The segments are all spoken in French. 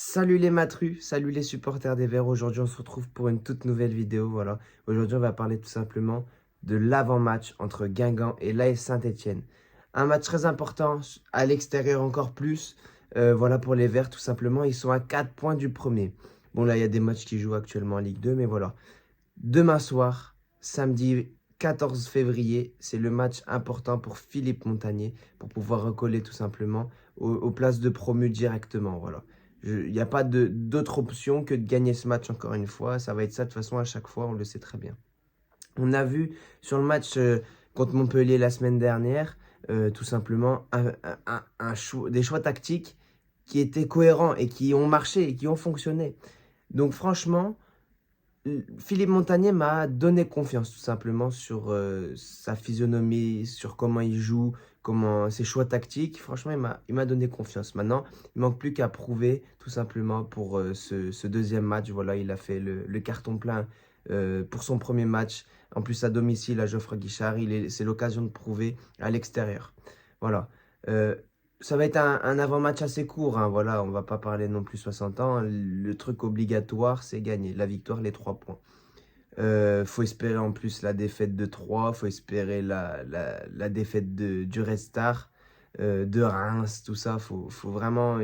Salut les matrus, salut les supporters des Verts. Aujourd'hui, on se retrouve pour une toute nouvelle vidéo. Voilà. Aujourd'hui, on va parler tout simplement de l'avant-match entre Guingamp et l'AS Saint-Étienne. Un match très important, à l'extérieur encore plus. Voilà pour les Verts, tout simplement. Ils sont à 4 points du premier. Bon, là, il y a des matchs qui jouent actuellement en Ligue 2, mais voilà. Demain soir, samedi 14 février, c'est le match important pour Philippe Montagnier, pour pouvoir recoller tout simplement aux places de promu directement. Voilà. Il n'y a pas d'autre option que de gagner ce match encore une fois. Ça va être ça de toute façon à chaque fois, on le sait très bien. On a vu sur le match contre Montpellier la semaine dernière, tout simplement, des choix tactiques qui étaient cohérents et qui ont marché et qui ont fonctionné. Donc franchement, Philippe Montagnier m'a donné confiance tout simplement sur sa physionomie, sur comment il joue, comment ses choix tactiques. Franchement, il m'a donné confiance. Maintenant, il manque plus qu'à prouver tout simplement pour ce deuxième match. Voilà, il a fait le carton plein pour son premier match. En plus, à domicile, à Geoffroy Guichard, c'est l'occasion de prouver à l'extérieur. Voilà. Euh, Ça va être un avant-match assez court, hein, voilà, on va pas parler non plus 60 ans. Le truc obligatoire, c'est gagner. La victoire, les 3 points. Faut espérer en plus la défaite de 3, faut espérer la défaite du Red Star, de Reims, tout ça. Faut vraiment.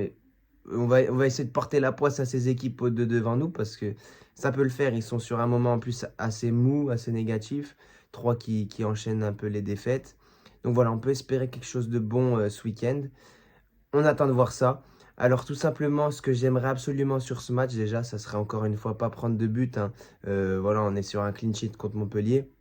On va essayer de porter la poisse à ces équipes de devant nous parce que ça peut le faire. Ils sont sur un moment en plus assez mou, assez négatif. 3 qui enchaînent un peu les défaites. Donc voilà, on peut espérer quelque chose de bon ce week-end. On attend de voir ça. Alors tout simplement, ce que j'aimerais absolument sur ce match, déjà, ça serait encore une fois pas prendre de but, hein. Voilà, on est sur un clean sheet contre Montpellier.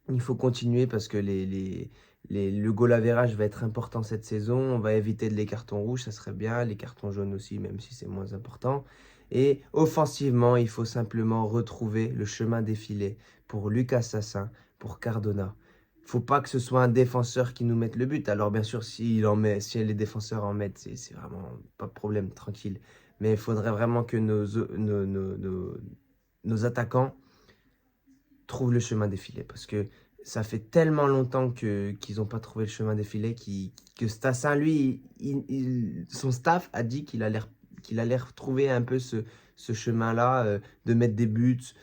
Il faut continuer parce que le goal average va être important cette saison. On va éviter les cartons rouges, ça serait bien. Les cartons jaunes aussi, même si c'est moins important. Et offensivement, il faut simplement retrouver le chemin défilé pour Lucas Sassin, pour Cardona. Faut pas que ce soit un défenseur qui nous mette le but. Alors bien sûr, si les défenseurs en mettent, c'est vraiment pas de problème, tranquille. Mais il faudrait vraiment que nos attaquants trouvent le chemin défilé. Parce que ça fait tellement longtemps qu'ils n'ont pas trouvé le chemin défilé que Stassin, lui, son staff a dit qu'il allait retrouver un peu ce chemin-là, de mettre des buts.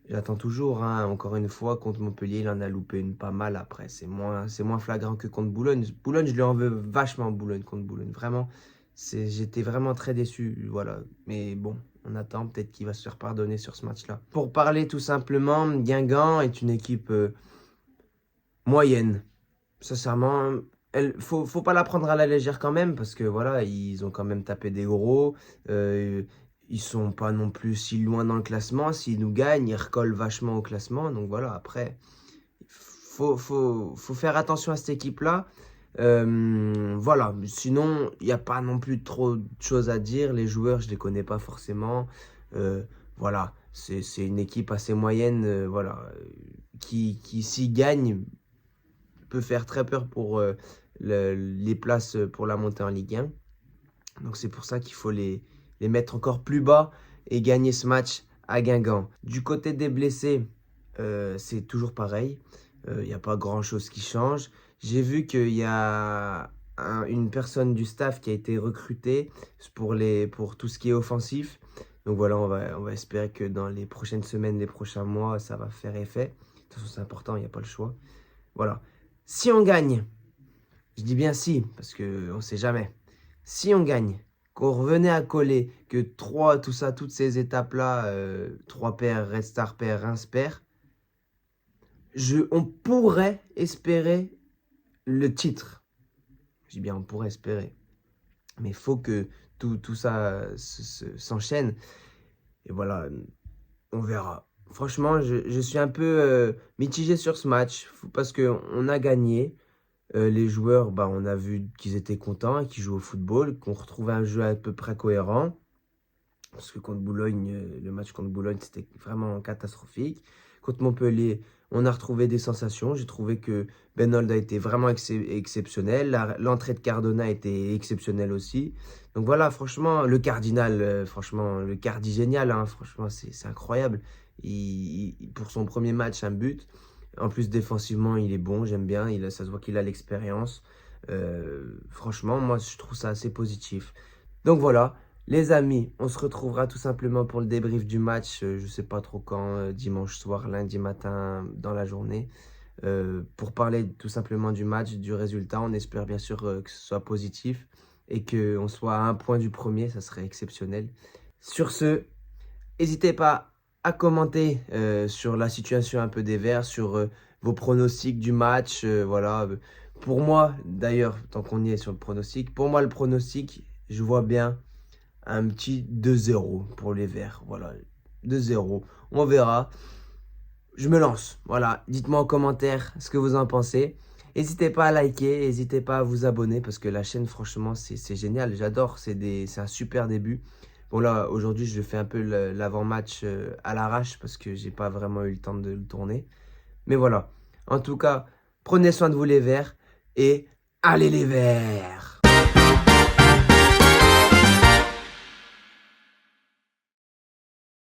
J'attends toujours, hein. Encore une fois, contre Montpellier, il en a loupé une pas mal après. C'est moins flagrant que contre Boulogne. Boulogne, je lui en veux vachement, Boulogne, contre Boulogne. Vraiment, j'étais vraiment très déçu. Voilà. Mais bon, on attend. Peut-être qu'il va se faire pardonner sur ce match-là. Pour parler tout simplement, Guingamp est une équipe moyenne. Sincèrement, faut pas la prendre à la légère quand même, parce que voilà, ils ont quand même tapé des gros. euh, Ils sont pas non plus si loin dans le classement. S'ils nous gagnent, ils recollent vachement au classement. Donc voilà, après, faut faire attention à cette équipe-là. Voilà, sinon, il n'y a pas non plus trop de choses à dire. Les joueurs, je les connais pas forcément. Voilà, c'est une équipe assez moyenne, voilà, qui s'y gagne peut faire très peur pour les places pour la montée en Ligue 1. Donc c'est pour ça qu'il faut les mettre encore plus bas et gagner ce match à Guingamp. Du côté des blessés, c'est toujours pareil. Il n'y a pas grand-chose qui change. J'ai vu qu'il y a une personne du staff qui a été recrutée pour tout ce qui est offensif. Donc voilà, on va espérer que dans les prochaines semaines, les prochains mois, ça va faire effet. De toute façon, c'est important, il n'y a pas le choix. Voilà. Si on gagne, je dis bien si, parce qu'on ne sait jamais. Si on gagne, qu'on revenait à coller, que tout ça, toutes ces étapes-là, 3 paires, Red Star paire, Reims paire, on pourrait espérer le titre. Je dis bien, on pourrait espérer. Mais il faut que tout ça s'enchaîne. Et voilà, on verra. Franchement, je suis un peu mitigé sur ce match, parce qu'on a gagné. Les joueurs, bah, on a vu qu'ils étaient contents, qu'ils jouent au football, qu'on retrouvait un jeu à peu près cohérent. Parce que contre Boulogne, le match contre Boulogne, c'était vraiment catastrophique. Contre Montpellier, on a retrouvé des sensations. J'ai trouvé que Benold a été vraiment exceptionnel. L'entrée de Cardona a été exceptionnelle aussi. Donc voilà, franchement, le Cardinal, franchement, le Cardi génial, hein, franchement, c'est incroyable. Pour son premier match, un but. En plus, défensivement, il est bon, j'aime bien. Ça se voit qu'il a l'expérience. Franchement, moi, je trouve ça assez positif. Donc voilà. Les amis, on se retrouvera tout simplement pour le débrief du match, je sais pas trop quand, dimanche soir, lundi matin, dans la journée, pour parler tout simplement du match, du résultat. On espère bien sûr que ce soit positif et qu'on soit à un point du premier, ça serait exceptionnel. Sur ce, n'hésitez pas à commenter sur la situation un peu des Verts, sur vos pronostics du match. Voilà. Pour moi, d'ailleurs, tant qu'on y est sur le pronostic, pour moi, le pronostic, je vois bien un petit 2-0 pour les Verts. Voilà, 2-0. On verra. Je me lance. Voilà, dites-moi en commentaire ce que vous en pensez. N'hésitez pas à liker, n'hésitez pas à vous abonner parce que la chaîne, franchement, c'est génial. J'adore, c'est un super début. Bon là, aujourd'hui, je fais un peu l'avant-match à l'arrache parce que j'ai pas vraiment eu le temps de le tourner. Mais voilà, en tout cas, prenez soin de vous les Verts et allez les Verts!